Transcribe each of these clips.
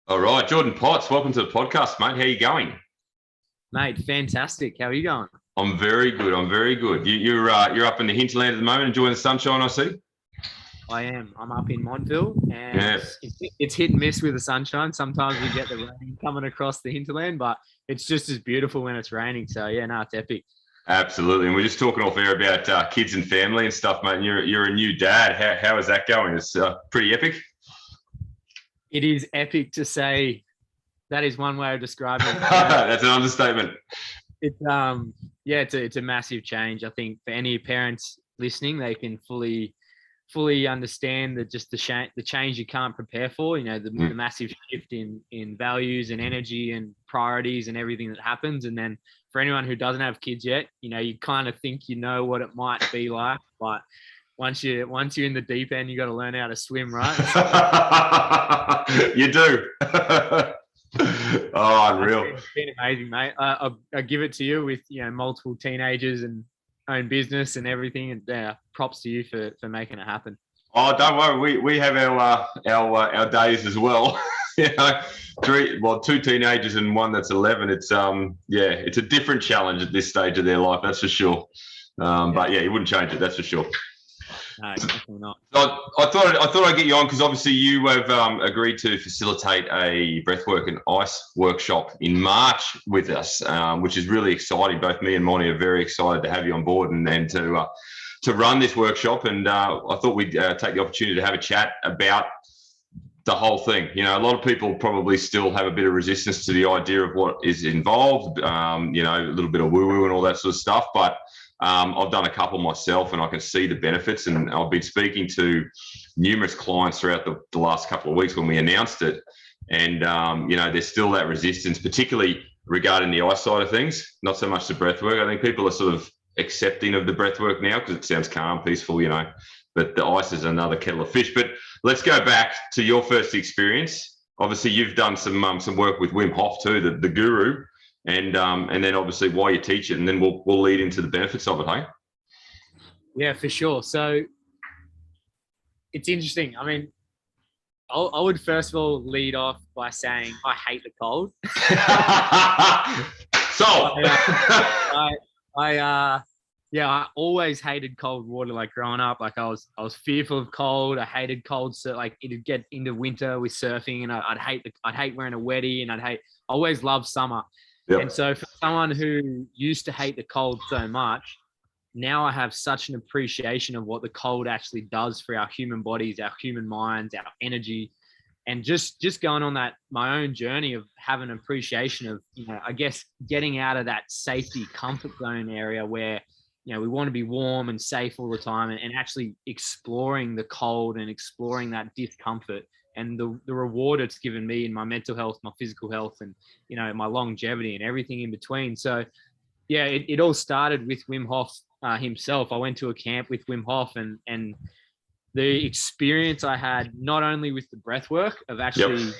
All right, Jordan Potts, welcome to the podcast, mate. How you going? Mate, fantastic. How are you going? I'm very good. I'm very good. You're up in the hinterland at the moment, enjoying the sunshine, I see. I am. I'm up in Montville, and Yeah, it's hit and miss with the sunshine. Sometimes we get the rain coming across the hinterland, but it's just as beautiful when it's raining. So yeah, no, it's epic. absolutely. And we're just talking off air about kids and family and stuff, mate. And you're a new dad. How is that going? It's pretty epic. It is epic to say. That is one way of describing it. That's an understatement. Yeah, it's a massive change. I think for any parents listening, they can fully understand that just the change you can't prepare for. The massive shift in values and energy and priorities and everything that happens. And then for anyone who doesn't have kids yet, you kind of think you know what it might be like, but once you're in the deep end, you got to learn how to swim, right? You do. Oh, unreal. It's been amazing, mate. I give it to you with multiple teenagers and own business and everything, and props to you for making it happen. Oh, don't worry. We have our days as well. Two teenagers and one that's 11. It's it's a different challenge at this stage of their life, that's for sure. But yeah, you wouldn't change it, that's for sure. No, definitely not. I thought I'd get you on because obviously you have agreed to facilitate a breathwork and ice workshop in March with us, which is really exciting. Both me and Monty are very excited to have you on board and to run this workshop. And I thought we'd take the opportunity to have a chat about the whole thing. A lot of people probably still have a bit of resistance to the idea of what is involved, a little bit of woo-woo and all that sort of stuff. But I've done a couple myself and I can see the benefits, and I've been speaking to numerous clients throughout the last couple of weeks when we announced it. And, there's still that resistance, particularly regarding the ice side of things, not so much the breath work. I think people are sort of accepting of the breath work now because it sounds calm, peaceful, but the ice is another kettle of fish. But let's go back to your first experience. Obviously, you've done some work with Wim Hof too, the guru. And then obviously why you teach it, and then we'll lead into the benefits of it, hey? Yeah, for sure. So it's interesting. I mean, I would first of all lead off by saying I hate the cold. I always hated cold water. Like growing up, like I was fearful of cold. I hated cold. So like it'd get into winter with surfing, and I'd hate wearing a wetty, and I always loved summer. Yep. And so for someone who used to hate the cold so much, now I have such an appreciation of what the cold actually does for our human bodies, our human minds, our energy, and just going on that my own journey of having an appreciation of, I guess getting out of that safety comfort zone area where, we want to be warm and safe all the time, and actually exploring the cold and exploring that discomfort and the reward it's given me in my mental health, my physical health, and, my longevity and everything in between. So yeah, it all started with Wim Hof himself. I went to a camp with Wim Hof, and the experience I had, not only with the breath work of actually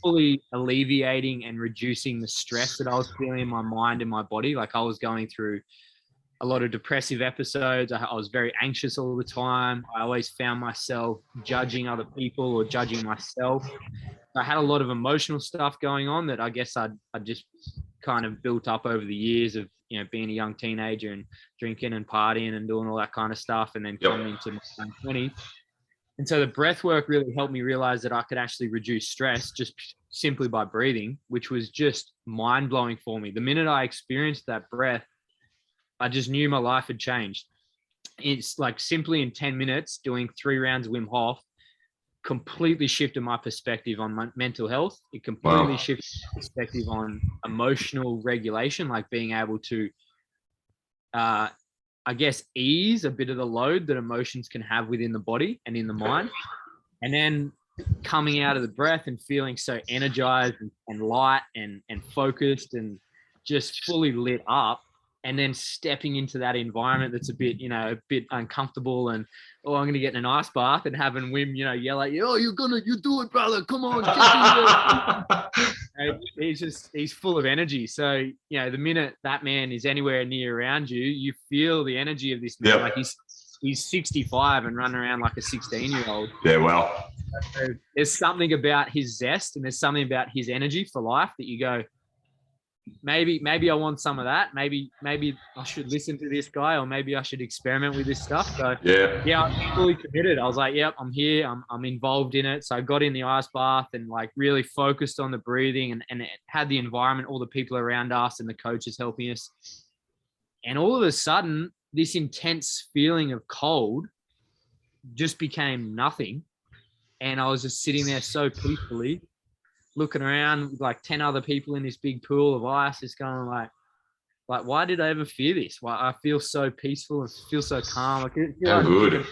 fully alleviating and reducing the stress that I was feeling in my mind and my body. Like I was going through a lot of depressive episodes. I was very anxious all the time. I always found myself judging other people or judging myself. I had a lot of emotional stuff going on that I guess I'd just kind of built up over the years of, being a young teenager and drinking and partying and doing all that kind of stuff, and then coming into my 20s. And so the breath work really helped me realize that I could actually reduce stress just simply by breathing, which was just mind-blowing for me. The minute I experienced that breath, I just knew my life had changed. It's like simply in 10 minutes doing 3 rounds of Wim Hof completely shifted my perspective on my mental health. It completely shifted my perspective on emotional regulation, like being able to, I guess, ease a bit of the load that emotions can have within the body and in the mind. And then coming out of the breath and feeling so energized and light and focused and just fully lit up. And then stepping into that environment that's a bit uncomfortable, and I'm going to get in an ice bath, and having Wim, yell at you, "Oh, you do it, brother! Come on!" He's full of energy. So the minute that man is anywhere near around you, you feel the energy of this man. Yep. Like he's 65 and running around like a 16-year-old. Yeah, well, So there's something about his zest and there's something about his energy for life that you go, maybe I want some of that. Maybe I should listen to this guy, or maybe I should experiment with this stuff. So yeah, I'm fully committed. I was like, yep, I'm here. I'm involved in it. So I got in the ice bath and like really focused on the breathing and had the environment, all the people around us and the coaches helping us. And all of a sudden, this intense feeling of cold just became nothing. And I was just sitting there so peacefully, looking around with like 10 other people in this big pool of ice, just going like, why did I ever fear this? Why I feel so peaceful and feel so calm. Like, how good.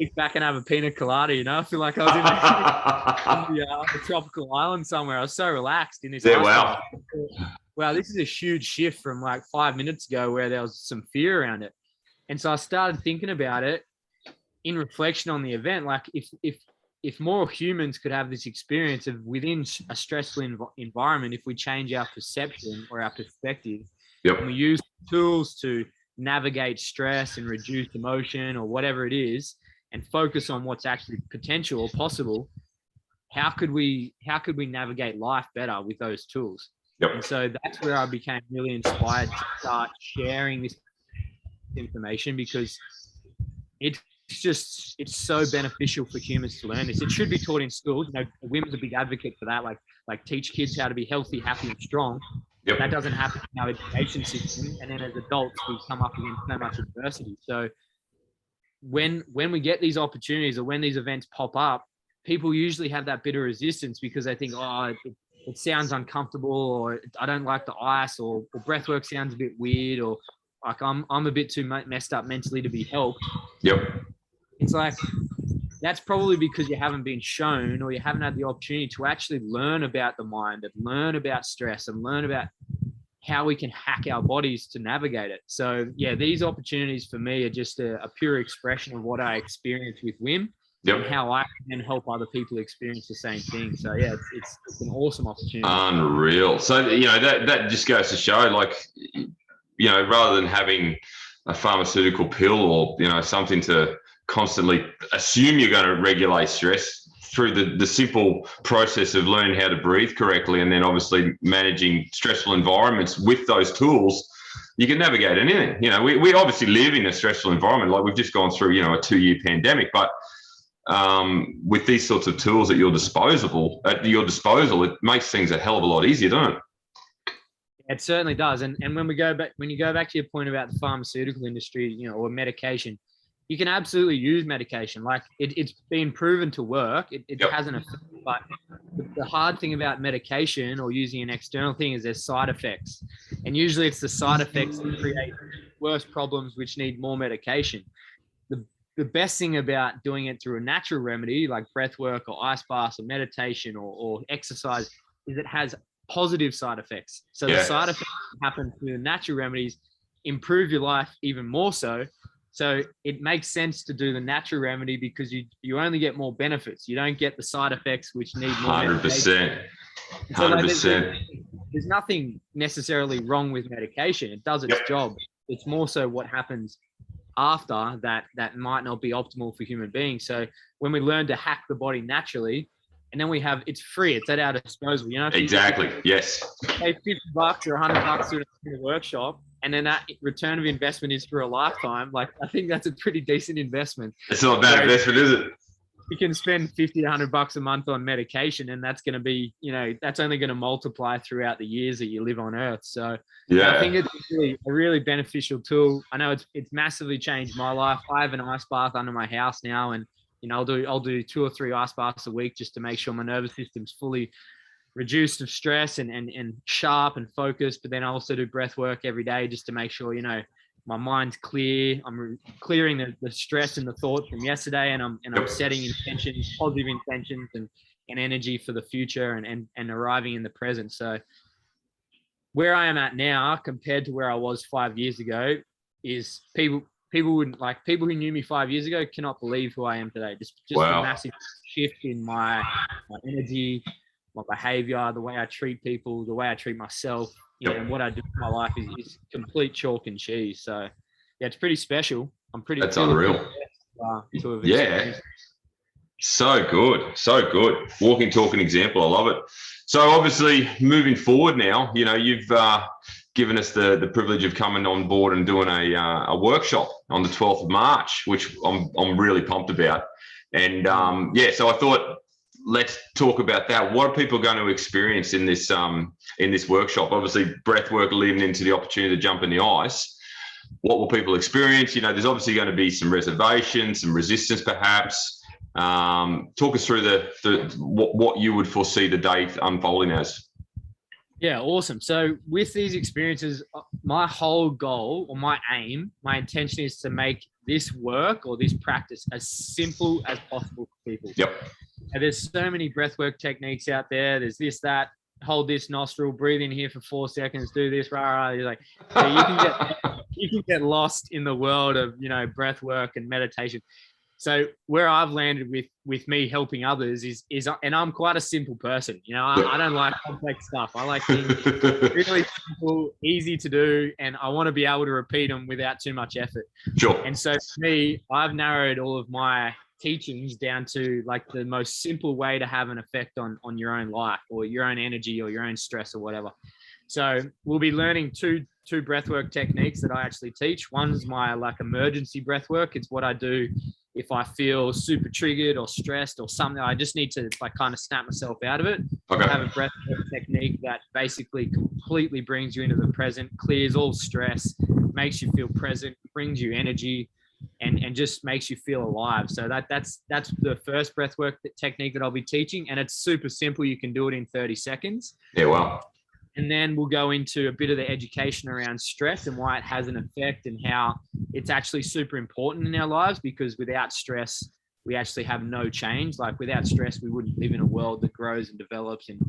Kick back and have a pina colada, you know? I feel like I was in a tropical island somewhere. I was so relaxed in this. Yeah, wow. Wow, this is a huge shift from like 5 minutes ago where there was some fear around it. And so I started thinking about it in reflection on the event. Like if more humans could have this experience of within a stressful environment, if we change our perception or our perspective, and we use tools to navigate stress and reduce emotion or whatever it is, and focus on what's actually potential or possible, how could we navigate life better with those tools? And so that's where I became really inspired to start sharing this information, because it's so beneficial for humans to learn this. It should be taught in schools. You know, Wim's a big advocate for that. Like teach kids how to be healthy, happy, and strong. That doesn't happen in our education system. And then as adults, we come up against so much adversity. So when we get these opportunities or when these events pop up, people usually have that bit of resistance because they think, oh, it sounds uncomfortable, or I don't like the ice, or breathwork sounds a bit weird, or like I'm a bit too messed up mentally to be helped. It's like, that's probably because you haven't been shown, or you haven't had the opportunity to actually learn about the mind and learn about stress and learn about how we can hack our bodies to navigate it. So yeah, these opportunities for me are just a pure expression of what I experienced with Wim. And how I can help other people experience the same thing. So yeah, it's an awesome opportunity. Unreal. So, you know, that just goes to show, like, you know, rather than having a pharmaceutical pill or, you know, something to constantly assume you're going to regulate stress, through the simple process of learning how to breathe correctly, and then obviously managing stressful environments with those tools, you can navigate anything. You know, we obviously live in a stressful environment. Like, we've just gone through, you know, a 2-year pandemic, but with these sorts of tools at your disposal, it makes things a hell of a lot easier, doesn't it? It certainly does. And when you go back to your point about the pharmaceutical industry, you know, or medication, you can absolutely use medication. Like it's been proven to work. It hasn't affected, but the hard thing about medication or using an external thing is there's side effects. And usually it's the side effects that create worse problems, which need more medication. The best thing about doing it through a natural remedy like breath work or ice baths or meditation or exercise is it has positive side effects. So the side effects that happen through the natural remedies improve your life even more so. So it makes sense to do the natural remedy because you only get more benefits. You don't get the side effects which need more. 100%. 100%. There's nothing necessarily wrong with medication. It does its job. It's more so what happens after that might not be optimal for human beings. So when we learn to hack the body naturally, and then it's free, it's at our disposal. You know, exactly. Yes. Pay $50 or $100 to a workshop, and then that return of investment is for a lifetime. Like, I think that's a pretty decent investment. It's not a bad investment, is it? You can spend $50 to $100 a month on medication, and that's going to be, you know, that's only going to multiply throughout the years that you live on Earth. So I think it's a really beneficial tool. I know it's massively changed my life. I have an ice bath under my house now, and you know, I'll do 2 or 3 ice baths a week just to make sure my nervous system's fully reduced of stress and sharp and focused. But then I also do breath work every day just to make sure, you know, my mind's clear. I'm clearing the stress and the thoughts from yesterday, and I'm setting intentions, positive intentions and energy for the future and arriving in the present. So where I am at now compared to where I was 5 years ago is people wouldn't, like, people who knew me 5 years ago cannot believe who I am today. Just a massive shift in my energy, my behavior, the way I treat people, the way I treat myself, you know, and what I do in my life is complete chalk and cheese. So yeah, it's pretty special. That's unreal. to have Yeah. experienced. So good. So good. Walking, talking example. I love it. So obviously moving forward now, you've given us the privilege of coming on board and doing a workshop on the 12th of March, which I'm really pumped about. And so I thought, let's talk about that. What are people going to experience in this workshop? Obviously, breathwork leading into the opportunity to jump in the ice. What will people experience? There's obviously going to be some reservation, some resistance, perhaps. Talk us through what you would foresee the day unfolding as. Yeah, awesome. So with these experiences, my whole goal or my aim, my intention is to make this work or this practice as simple as possible for people. Yep. And there's so many breathwork techniques out there. There's this, that, hold this nostril, breathe in here for 4 seconds, do this, rah. You're like, you can get lost in the world of, breathwork and meditation. So where I've landed with me helping others is, and I'm quite a simple person. I don't like complex stuff. I like things really simple, easy to do, and I want to be able to repeat them without too much effort. Sure. And so for me, I've narrowed all of my teachings down to like the most simple way to have an effect on your own life or your own energy or your own stress or whatever. So we'll be learning two breathwork techniques that I actually teach. One's my emergency breathwork. It's what I do if I feel super triggered or stressed or something. I just need to kind of snap myself out of it. Okay. I have a breathwork technique that basically completely brings you into the present, clears all stress, makes you feel present, brings you energy, and just makes you feel alive. So that's the first breathwork technique that I'll be teaching, and it's super simple. You can do it in 30 seconds. Yeah, wow. And then we'll go into a bit of the education around stress and why it has an effect and how it's actually super important in our lives, because without stress, we actually have no change. Like without stress, we wouldn't live in a world that grows and develops and,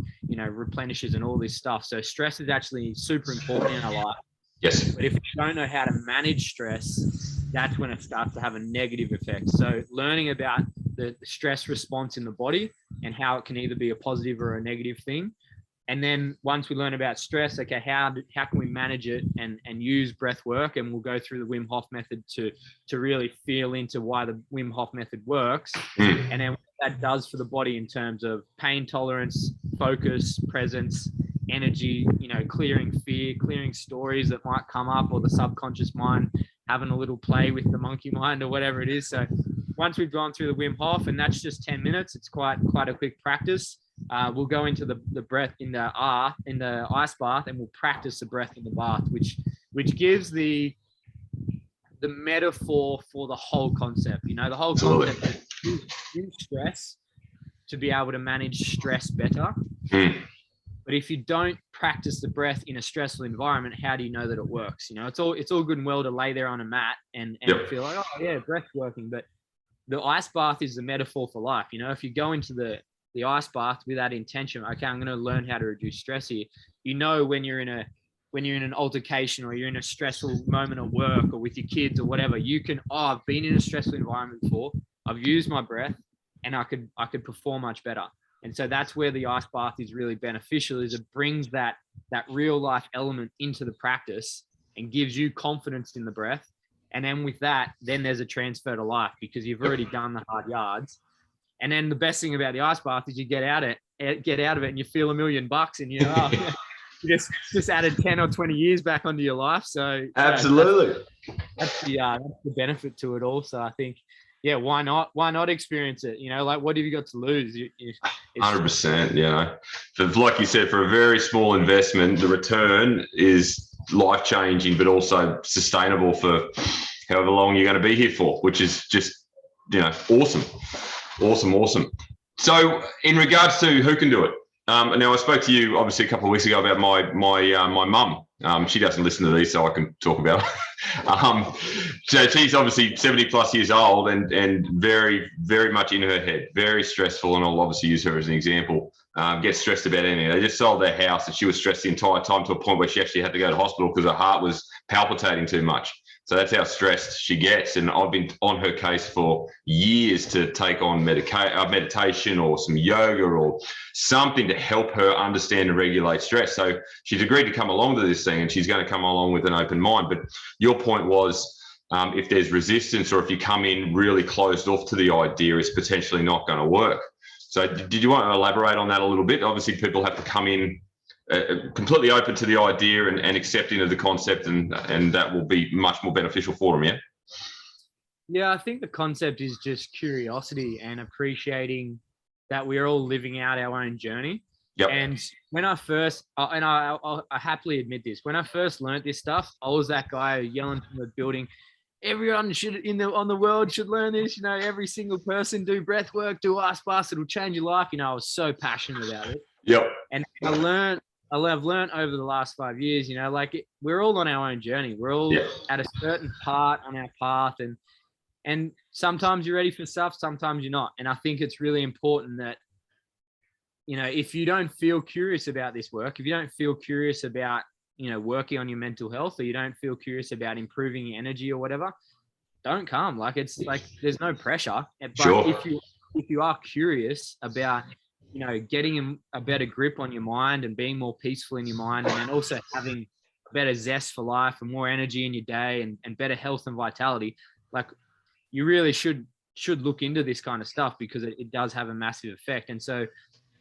replenishes and all this stuff. So stress is actually super important in our life. Yes. But if we don't know how to manage stress, that's when it starts to have a negative effect. So learning about the stress response in the body and how it can either be a positive or a negative thing. And then once we learn about stress, okay, how can we manage it and use breath work? And we'll go through the Wim Hof method to really feel into why the Wim Hof method works. And then what that does for the body in terms of pain tolerance, focus, presence, energy, clearing fear, clearing stories that might come up, or the subconscious mind having a little play with the monkey mind or whatever it is. So once we've gone through the Wim Hof, and that's just 10 minutes, it's quite a quick practice. We'll go into the breath in the ice bath, and we'll practice the breath in the bath, which gives the metaphor for the whole concept. The whole concept is use stress to be able to manage stress better. But if you don't practice the breath in a stressful environment, how do you know that it works? It's all good and well to lay there on a mat and feel like, oh yeah, breath's working. But the ice bath is the metaphor for life. If you go into the ice bath with that intention, okay, I'm going to learn how to reduce stress here. When you're in an altercation or you're in a stressful moment at work or with your kids or whatever, I've been in a stressful environment before. I've used my breath and I could perform much better. And so that's where the ice bath is really beneficial, is it brings that real life element into the practice and gives you confidence in the breath. And then with that, then there's a transfer to life because you've already done the hard yards. And then the best thing about the ice bath is you get out of it and you feel $1 million and you just added 10 or 20 years back onto your life. So absolutely, that's the benefit to it all. So I think, yeah, why not experience it? What have you got to lose? 100%. Like you said, for a very small investment, the return is life-changing, but also sustainable for however long you're going to be here for, which is just, awesome. Awesome. So in regards to who can do it, now I spoke to you obviously a couple of weeks ago about my mum. She doesn't listen to these, so I can talk about it. So she's obviously 70 plus years old and very, very much in her head, very stressful, and I'll obviously use her as an example. Gets stressed about anything. They just sold their house and she was stressed the entire time to a point where she actually had to go to hospital because her heart was palpitating too much. So that's how stressed she gets. And I've been on her case for years to take on meditation or some yoga or something to help her understand and regulate stress. So she's agreed to come along to this thing and she's going to come along with an open mind. But your point was if there's resistance or if you come in really closed off to the idea, it's potentially not going to work. So did you want to elaborate on that a little bit? Obviously, people have to come in completely open to the idea and accepting of the concept, and that will be much more beneficial for them, yeah? Yeah, I think the concept is just curiosity and appreciating that we're all living out our own journey. Yep. And when I first, and I happily admit this, when I first learned this stuff, I was that guy yelling from the building, everyone should on the world should learn this. You know, every single person do breath work, do ice baths, it'll change your life. You know, I was so passionate about it. Yep. And I've learned over the last 5 years, you know, like we're all on our own journey. We're all at a certain part on our path, and sometimes you're ready for stuff, sometimes you're not. And I think it's really important that, you know, if you don't feel curious about this work, if you don't feel curious about, you know, working on your mental health, or you don't feel curious about improving your energy or whatever, don't come. Like, it's like, there's no pressure. But sure. if you are curious about, you know, getting a better grip on your mind and being more peaceful in your mind, and then also having a better zest for life and more energy in your day and better health and vitality, like, you really should look into this kind of stuff, because it does have a massive effect. And so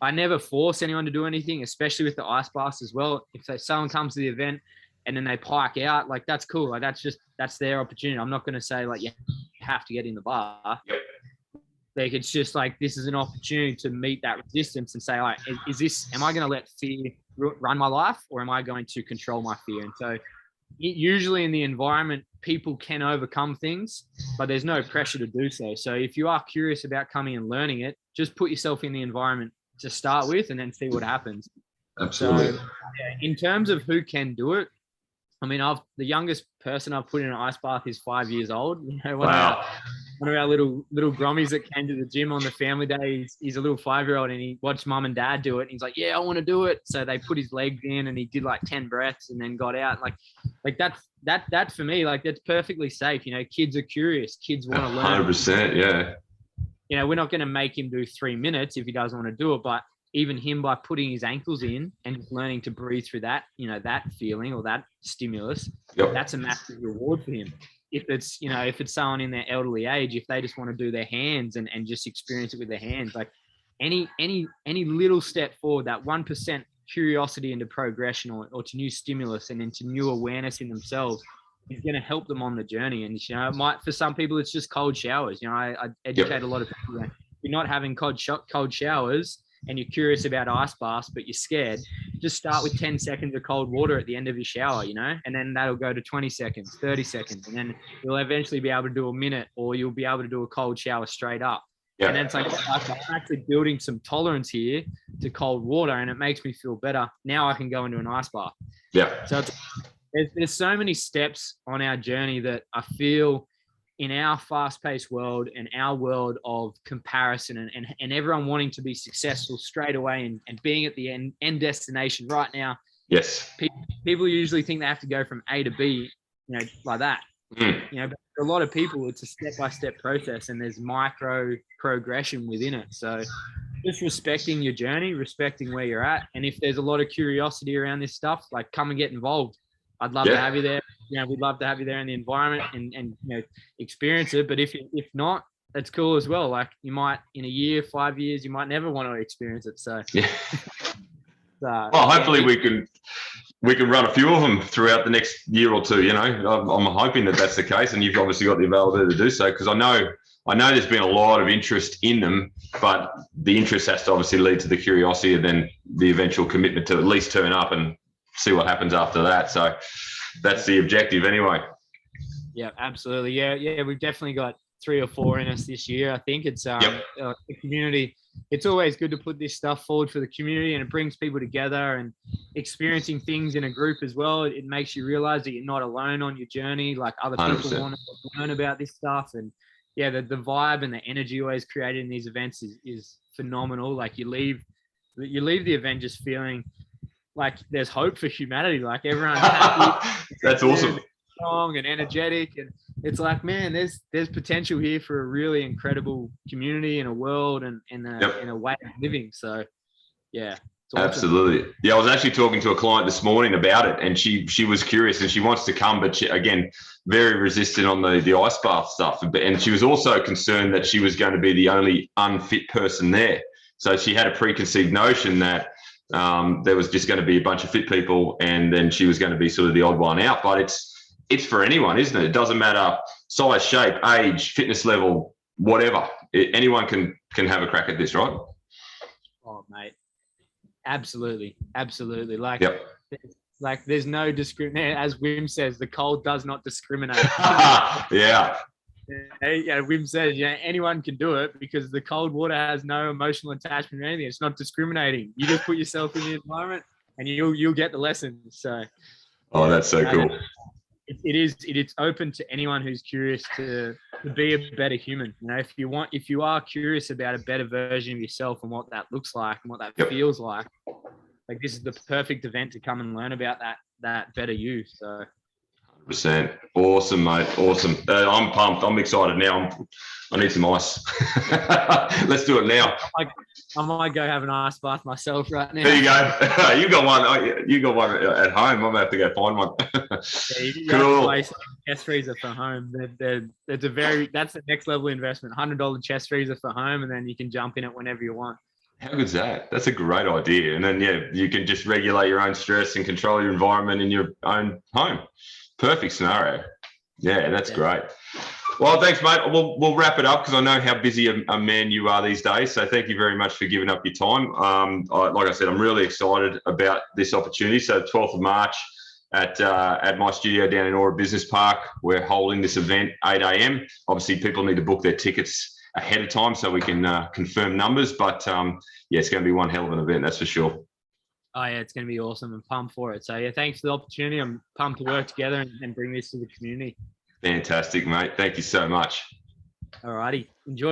I never force anyone to do anything, especially with the ice baths as well. If someone comes to the event and then they pike out, like, that's cool. Like, that's their opportunity. I'm not going to say like, you have to get in the bath. Yep. Like, it's just like, this is an opportunity to meet that resistance and say, all right, am I going to let fear run my life, or am I going to control my fear? And so usually in the environment, people can overcome things, but there's no pressure to do so. So if you are curious about coming and learning it, just put yourself in the environment to start with, and then see what happens. Absolutely. So, in terms of who can do it, I mean, the youngest person I've put in an ice bath is 5 years old. You know, wow. One of our little grommies that came to the gym on the family day, he's a little 5-year-old, and he watched mum and dad do it. And he's like, yeah, I want to do it. So they put his legs in, and he did like 10 breaths and then got out. Like that for me, like, that's perfectly safe. You know, kids are curious. Kids want to learn. 100%, yeah. You know, we're not going to make him do 3 minutes if he doesn't want to do it, but even him, by putting his ankles in and just learning to breathe through that, you know, that feeling or that stimulus, that's a massive reward for him. If it's someone in their elderly age, if they just want to do their hands and just experience it with their hands, like any little step forward, that 1% curiosity into progression or to new stimulus and into new awareness in themselves, is going to help them on the journey. And, you know, for some people, it's just cold showers. You know, I educate a lot of people that you're not having cold showers and you're curious about ice baths, but you're scared, just start with 10 seconds of cold water at the end of your shower, you know, and then that'll go to 20 seconds, 30 seconds. And then you'll eventually be able to do a minute, or you'll be able to do a cold shower straight up. And then it's like, I'm actually building some tolerance here to cold water, and it makes me feel better. Now I can go into an ice bath. Yeah. So there's so many steps on our journey that I feel, in our fast-paced world and our world of comparison and everyone wanting to be successful straight away and being at the end destination right now. Yes. People usually think they have to go from A to B, you know, like that. You know, but for a lot of people, it's a step-by-step process, and there's micro progression within it. So just respecting your journey, respecting where you're at. And if there's a lot of curiosity around this stuff, like, come and get involved. I'd love to have you there. You know, we'd love to have you there in the environment and you know, experience it. But if not, that's cool as well. Like, you might, in a year, 5 years, you might never want to experience it. So well, hopefully we can run a few of them throughout the next year or two. You know, I'm hoping that that's the case, and you've obviously got the availability to do so, because I know there's been a lot of interest in them, but the interest has to obviously lead to the curiosity and then the eventual commitment to at least turn up and see what happens after that. So that's the objective anyway. Yeah, absolutely. Yeah. We've definitely got 3 or 4 in us this year. I think it's the community. It's always good to put this stuff forward for the community, and it brings people together, and experiencing things in a group as well. It makes you realize that you're not alone on your journey. Like, other people 100%. Want to learn about this stuff. And yeah, the vibe and the energy always created in these events is phenomenal. Like, you leave the event just feeling like there's hope for humanity. Like, everyone's happy. That's awesome. Strong and energetic, and it's like, man, there's potential here for a really incredible community and a world and in a way of living. So yeah, It's awesome. Absolutely. Yeah, I was actually talking to a client this morning about it, and she was curious and she wants to come, but she, again, very resistant on the ice bath stuff. And she was also concerned that she was going to be the only unfit person there. So she had a preconceived notion that there was just going to be a bunch of fit people, and then she was going to be sort of the odd one out. But it's for anyone, isn't it? It doesn't matter size, shape, age, fitness level, whatever. Anyone can have a crack at this, right? Oh, mate. Absolutely. Like, Yep. like there's no discrimination. As Wim says, the cold does not discriminate. Yeah. Yeah, Wim says, anyone can do it because the cold water has no emotional attachment or anything. It's not discriminating. You just put yourself in the environment and you'll get the lesson. So, oh, that's so cool. It's open to anyone who's curious to be a better human. If you are curious about a better version of yourself and what that looks like and what that feels like this is the perfect event to come and learn about that better you. So 100%. Awesome, mate. Awesome. I'm pumped. I'm excited now. I need some ice. Let's do it now. I might go have an ice bath myself right now. There you go. You got one. You got one at home. I'm gonna have to go find one. Cool. Chest freezer for home. That's the next level investment. $100 chest freezer for home, and then you can jump in it whenever you want. How good's that? That's a great idea. And then you can just regulate your own stress and control your environment in your own home. Perfect scenario. Yeah, that's great. Well, thanks, mate. We'll wrap it up because I know how busy a man you are these days. So thank you very much for giving up your time. Like I said, I'm really excited about this opportunity. So 12th of March at my studio down in Aura Business Park, we're holding this event 8 a.m. Obviously, people need to book their tickets ahead of time so we can confirm numbers. But it's going to be one hell of an event, that's for sure. Oh, yeah, it's going to be awesome. I'm pumped for it. So, thanks for the opportunity. I'm pumped to work together and bring this to the community. Fantastic, mate. Thank you so much. All righty. Enjoy.